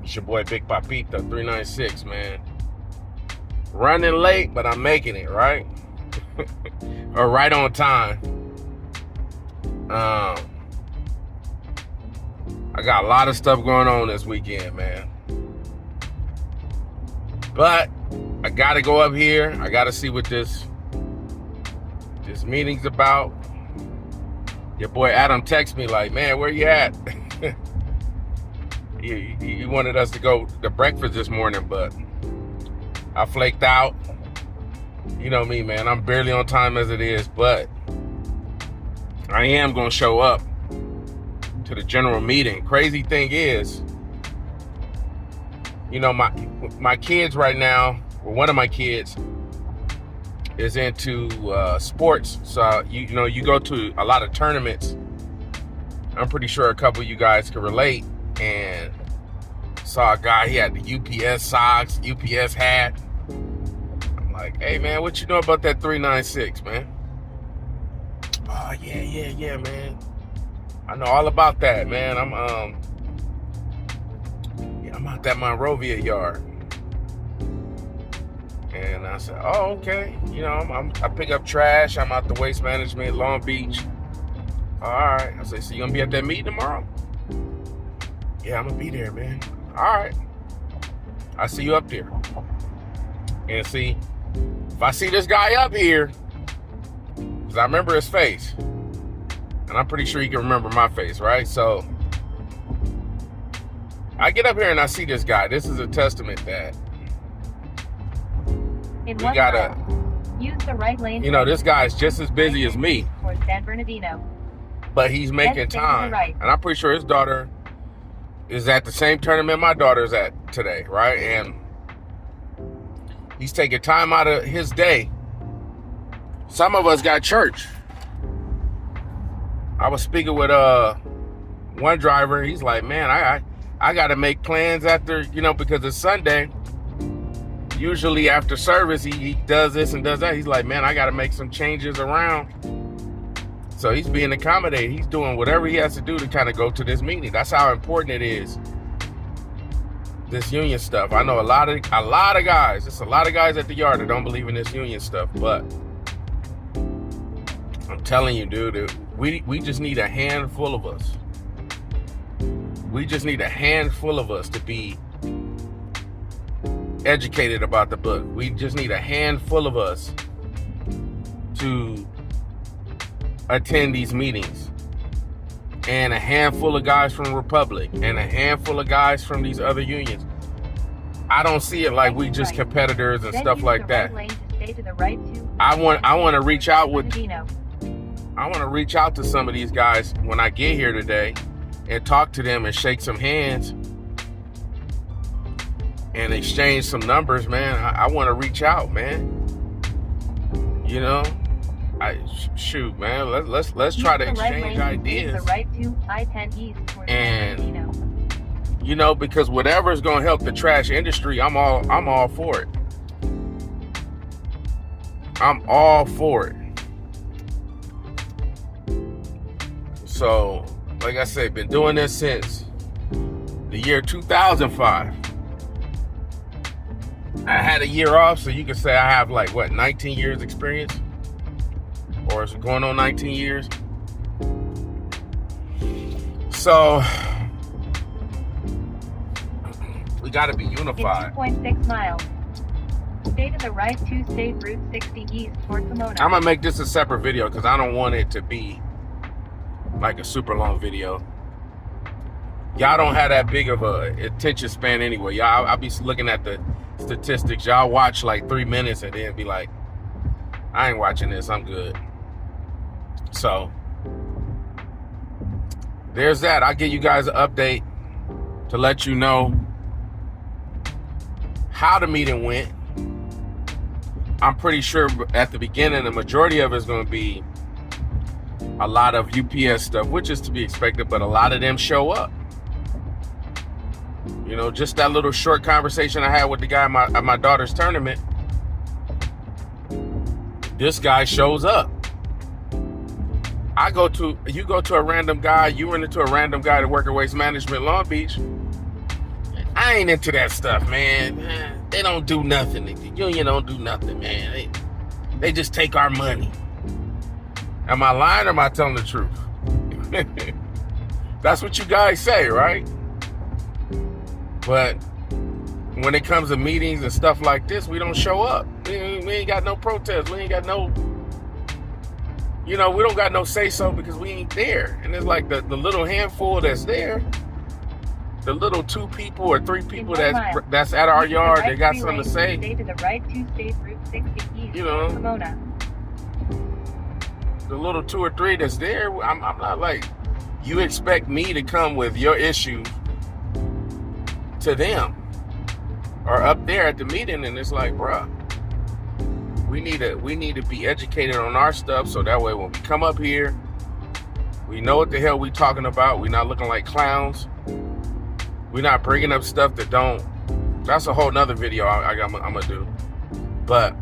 It's your boy Big Papita 396, man. Running late, but I'm making it, right? Or right on time. I got a lot of stuff going on this weekend, man. But I gotta go up here. I gotta see what this meeting's about. Your boy Adam texted me like, man, where you at? He wanted us to go to breakfast this morning, but I flaked out. You know me, man. I'm barely on time as it is, but I am going to show up to the general meeting. Crazy thing is, you know, my kids right now, or one of my kids, is into sports. So, you know, you go to a lot of tournaments. I'm pretty sure a couple of you guys can relate. And saw a guy, he had the UPS socks, UPS hat. I'm like, hey, man, what you know about that 396, man? Oh, yeah, man. I know all about that, man. I'm out that Monrovia yard. And I said, oh, okay. You know, I pick up trash. I'm out the waste management, Long Beach. All right. I said, so you gonna be at that meeting tomorrow? Yeah, I'm gonna be there, man. All right. I see you up there. And see, if I see this guy up here, because I remember his face, and I'm pretty sure he can remember my face, right? So I get up here and I see this guy. This is a testament that we gotta use the right lane. You know, this guy's just as busy as me, San Bernardino, but he's making time. Right. And I'm pretty sure his daughter is at the same tournament my daughter's at today, right? And he's taking time out of his day. Some of us got church. I was speaking with one driver. He's like, man, I got to make plans after, you know, because it's Sunday. Usually after service, he does this and does that. He's like, man, I got to make some changes around. So he's being accommodated. He's doing whatever he has to do to kind of go to this meeting. That's how important it is. This union stuff. I know a lot of guys. There's a lot of guys at the yard that don't believe in this union stuff. But I'm telling you, dude, we just need a handful of us. We just need a handful of us to be educated about the book. We just need a handful of us to attend these meetings, and a handful of guys from Republic, and a handful of guys from these other unions. I don't see it like we just competitors and stuff like that. I want to reach out to some of these guys when I get here today and talk to them and shake some hands and exchange some numbers, man. I want to reach out, man. You know, shoot, man. Let's try to exchange ideas. The right to I-10 East and you know, because whatever is going to help the trash industry, I'm all for it. I'm all for it. So, like I said, been doing this since the year 2005. I had a year off, so you could say I have 19 years experience, or it's going on 19 years. So we got to be unified. In 2.6 miles. Stay to the right to State Route 60 East toward Pomona. I'm gonna make this a separate video because I don't want it to be like a super long video. Y'all don't have that big of a attention span anyway. I'll be looking at the statistics. Y'all watch 3 minutes and then be like, I ain't watching this, I'm good. So there's that. I'll give you guys an update to let you know how the meeting went. I'm pretty sure at the beginning the majority of it is going to be a lot of UPS stuff, which is to be expected, but a lot of them show up. You know, just that little short conversation I had with the guy at my daughter's tournament, this guy shows up. you go to a random guy, you run into a random guy that work at Waste Management Long Beach. I ain't into that stuff, man. They don't do nothing. The union don't do nothing, man. They just take our money. Am I lying or am I telling the truth? That's what you guys say, right? But when it comes to meetings and stuff like this, we don't show up. We ain't got no protest. We ain't got no, we don't got no say-so because we ain't there. And it's like the little handful that's there, the little 2 people or 3 people that's at our yard, they got something to say. Stay to the right 2 State Route 60 East, Pomona. The little 2 or 3 that's there, I'm not like, you expect me to come with your issue to them or up there at the meeting, and it's like, bruh, we need to be educated on our stuff so that way when we come up here, we know what the hell we talking about. We're not looking like clowns. We're not bringing up stuff that don't. That's a whole nother video I'm gonna do. But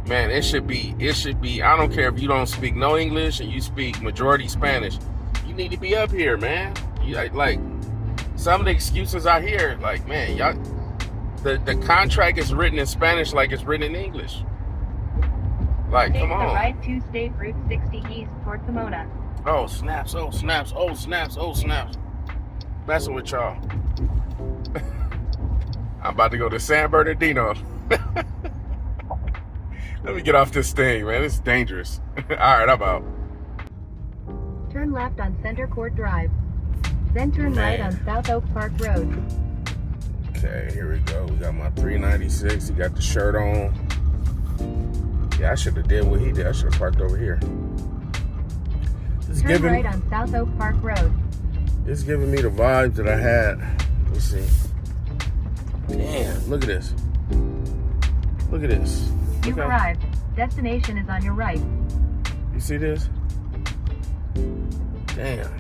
man, it should be, I don't care if you don't speak no English and you speak majority Spanish. You need to be up here, man. Like some of the excuses I hear, like, man, y'all, the contract is written in Spanish like it's written in English. Like, come on. The right 2 State Route 60 East toward Pomona. Oh, snaps, oh, snaps, oh, snaps, oh, snaps. Messing with y'all. I'm about to go to San Bernardino. Let me get off this thing, man. It's dangerous. All right, I'm out. Turn left on Center Court Drive. Then turn right on South Oak Park Road. Okay, here we go. We got my 396. He got the shirt on. Yeah, I should have did what he did. I should have parked over here. Turn right on South Oak Park Road. It's giving me the vibes that I had. Let's see. Damn, look at this. Look at this. You've arrived. Destination is on your right. You see this? Damn.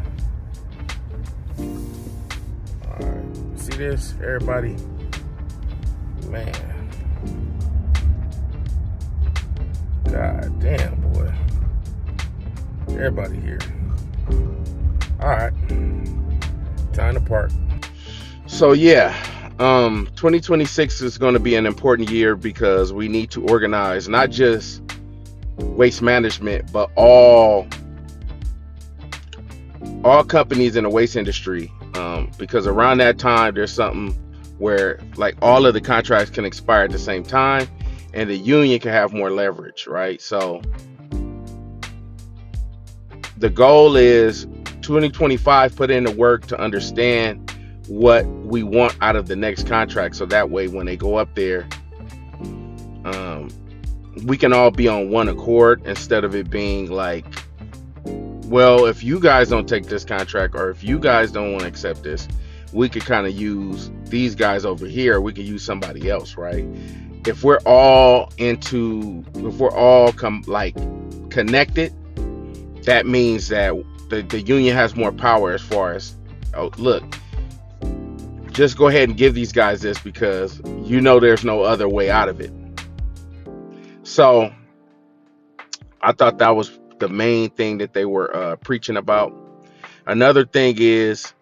Alright. You see this? Everybody? Man. God damn, boy. Everybody here. Alright. Time to park. So yeah. 2026 is going to be an important year because we need to organize not just waste management, but all companies in the waste industry. Because around that time, there's something where like all of the contracts can expire at the same time and the union can have more leverage, right? So the goal is 2025, put in the work to understand what we want out of the next contract, so that way when they go up there, we can all be on one accord instead of it being like, well, if you guys don't take this contract or if you guys don't want to accept this, we could kind of use these guys over here, we could use somebody else, right? If we're all connected, that means that the union has more power as far as, oh, look, just go ahead and give these guys this because you know there's no other way out of it. So I thought that was the main thing that they were preaching about. Another thing is,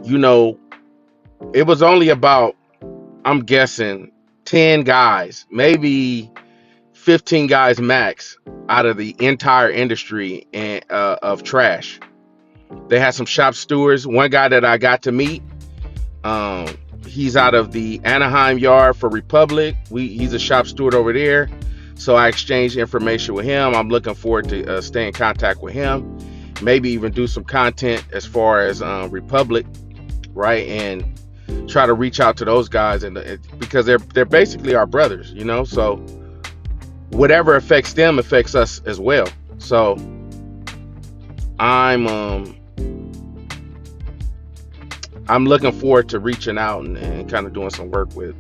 it was only about, I'm guessing, 10 guys, maybe 15 guys max out of the entire industry of trash. They had some shop stewards. One guy that I got to meet, he's out of the Anaheim yard for Republic. He's a shop steward over there. So I exchanged information with him. I'm looking forward to stay in contact with him. Maybe even do some content as far as Republic, right? And try to reach out to those guys, and because they're basically our brothers, So whatever affects them affects us as well. So I'm looking forward to reaching out and kind of doing some work with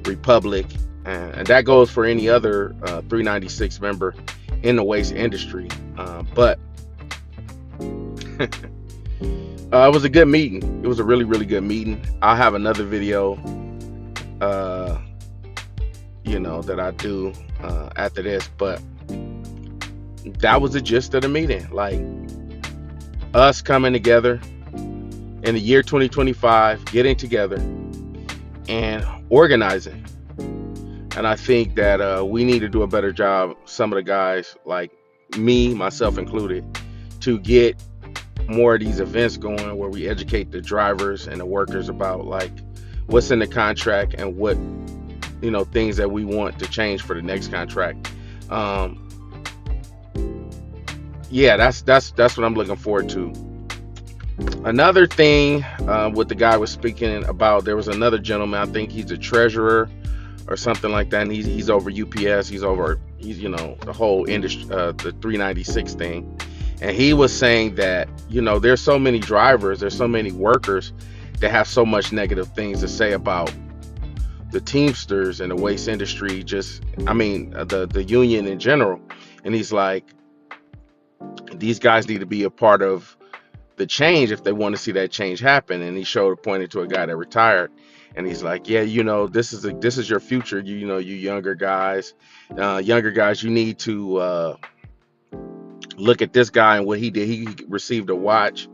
Republic, and that goes for any other 396 member in the waste industry. But it was a good meeting. It was a really, really good meeting. I'll have another video, that I do after this. But that was the gist of the meeting. Like, us coming together in the year 2025, getting together and organizing. And I think that we need to do a better job, some of the guys, like me, myself included, to get more of these events going where we educate the drivers and the workers about like what's in the contract and what, things that we want to change for the next contract. Yeah, that's what I'm looking forward to. Another thing, what the guy was speaking about, there was another gentleman, I think he's a treasurer or something like that, and he's over UPS, he's the whole industry, the 396 thing. And he was saying that, there's so many drivers, there's so many workers that have so much negative things to say about the Teamsters and the waste industry, the union in general. And he's like, these guys need to be a part of the change if they want to see that change happen. And he pointed to a guy that retired, and he's like, yeah, this is your future. You younger guys, you need to look at this guy and what he did. He received a watch.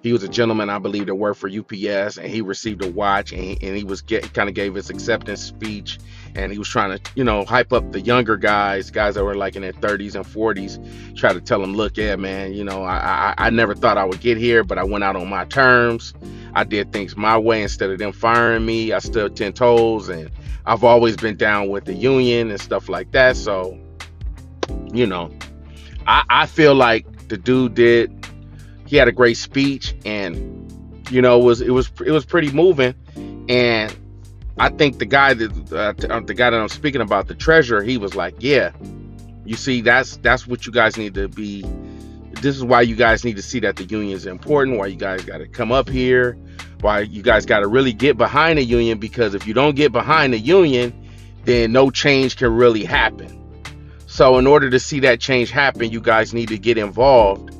He was a gentleman, I believe, that worked for UPS, and he received a watch, and he was kind of gave his acceptance speech, and he was trying to, hype up the younger guys that were like in their 30s and 40s, try to tell them, look, yeah, man, I never thought I would get here, but I went out on my terms. I did things my way instead of them firing me. I stood 10 toes, and I've always been down with the union and stuff like that. So, I feel like the dude he had a great speech, and it was pretty moving. And I think the guy that I'm speaking about, the treasurer, he was like, yeah, you see, that's what you guys need to be. This is why you guys need to see that the union is important, why you guys got to come up here, why you guys got to really get behind the union, because if you don't get behind the union, then no change can really happen. So in order to see that change happen, you guys need to get involved.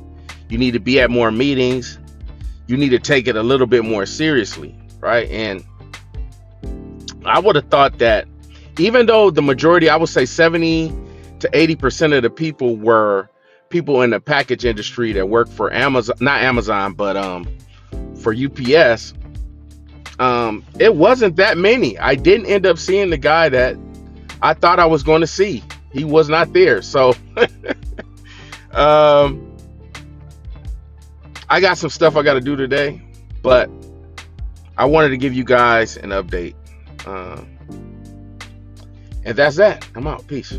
You need to be at more meetings. You need to take it a little bit more seriously, right? And I would have thought that even though the majority, I would say 70 to 80% of the people were people in the package industry that work for Amazon, not Amazon, but for UPS, it wasn't that many. I didn't end up seeing the guy that I thought I was going to see. He was not there. So I got some stuff I got to do today, but I wanted to give you guys an update. And that's that. I'm out. Peace.